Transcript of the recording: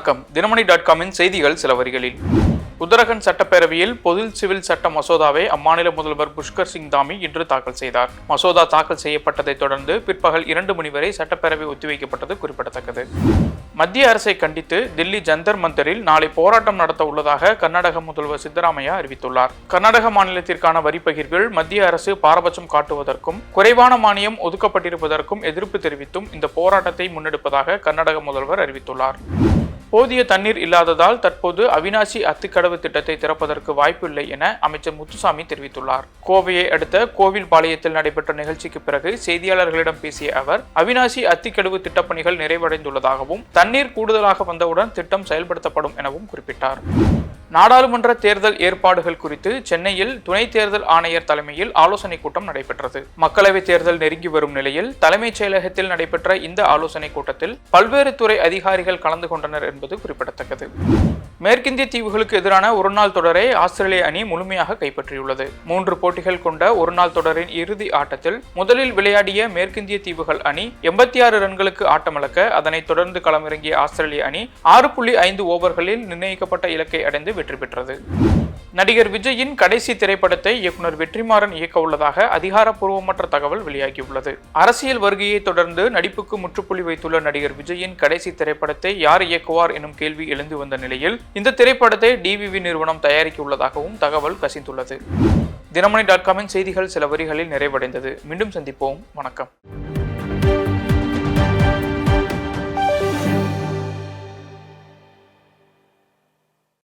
வணக்கம். தினமணி.comஇன் செய்திகள் சில வரிகளில். உத்தரகண்ட் சட்டப்பேரவையில் பொது சிவில் சட்ட மசோதாவை அம்மாநில முதல்வர் புஷ்கர் சிங் தாமி இன்று தாக்கல் செய்தார். மசோதா தாக்கல் செய்யப்பட்டதை தொடர்ந்து பிற்பகல் 2 மணி வரை சட்டப்பேரவை ஒத்திவைக்கப்பட்டது குறிப்பிடத்தக்கது. மத்திய அரசை கண்டித்து தில்லி ஜந்தர் மந்தரில் நாளை போராட்டம் நடத்த உள்ளதாக கர்நாடக முதல்வர் சித்தராமையா அறிவித்துள்ளார். கர்நாடக மாநிலத்திற்கான வரி பகிர்வில் மத்திய அரசு பாரபட்சம் காட்டுவதற்கும் குறைவான மானியம் ஒதுக்கப்பட்டிருப்பதற்கும் எதிர்ப்பு தெரிவித்தும் இந்த போராட்டத்தை முன்னெடுப்பதாக கர்நாடக முதல்வர் அறிவித்துள்ளார். போதிய தண்ணீர் இல்லாததால் தற்போது அவினாசி அத்திக்கடவு திட்டத்தை திறப்பதற்கு வாய்ப்பில்லை என அமைச்சர் முத்துசாமி தெரிவித்துள்ளார். கோவையை அடுத்த கோவில்பாளையத்தில் நடைபெற்ற நிகழ்ச்சிக்கு பிறகு செய்தியாளர்களிடம் பேசிய அவர், அவினாசி அத்திக்கடவு திட்டப்பணிகள் நிறைவடைந்துள்ளதாகவும் தண்ணீர் கூடுதலாக வந்தவுடன் திட்டம் செயல்படுத்தப்படும் எனவும் குறிப்பிட்டார். நாடாளுமன்ற தேர்தல் ஏற்பாடுகள் குறித்து சென்னையில் துணை தேர்தல் ஆணையர் தலைமையில் ஆலோசனைக் கூட்டம் நடைபெற்றது. மக்களவைத் தேர்தல் நெருங்கி வரும் நிலையில் தலைமைச் செயலகத்தில் நடைபெற்ற இந்த ஆலோசனைக் கூட்டத்தில் பல்வேறு துறை அதிகாரிகள் கலந்து கொண்டனர் என்பது குறிப்பிடத்தக்கது. மேற்கிந்திய தீவுகளுக்கு எதிரான ஒருநாள் தொடரை ஆஸ்திரேலிய அணி முழுமையாக கைப்பற்றியுள்ளது. 3 போட்டிகள் கொண்ட ஒருநாள் தொடரின் இறுதி ஆட்டத்தில் முதலில் விளையாடிய மேற்கிந்திய தீவுகள் அணி 86 ரன்களுக்கு ஆட்டமிழக்க அதனைத் தொடர்ந்து களமிறங்கிய ஆஸ்திரேலிய அணி 6.5 ஓவர்களில் நிர்ணயிக்கப்பட்ட இலக்கை அடைந்து வெற்றி பெற்றது. நடிகர் விஜயின் கடைசி திரைப்படத்தை இயக்குனர் வெற்றிமாறன் இயக்க உள்ளதாக அதிகாரப்பூர்வமற்ற தகவல் வெளியாகியுள்ளது. அரசியல் வருகையை தொடர்ந்து நடிப்புக்கு முற்றுப்புள்ளி வைத்துள்ள நடிகர் விஜயின் கடைசி திரைப்படத்தை யார் இயக்குவார் எனும் கேள்வி எழுந்து வந்த நிலையில் இந்த திரைப்படத்தை டிவிவி நிறுவனம் தயாரிக்க உள்ளதாகவும் தகவல் கசிந்துள்ளது. தினமணி.comஇன் செய்திகள் சில வரிகளில் நிறைவடைந்தது. மீண்டும் சந்திப்போம். வணக்கம்.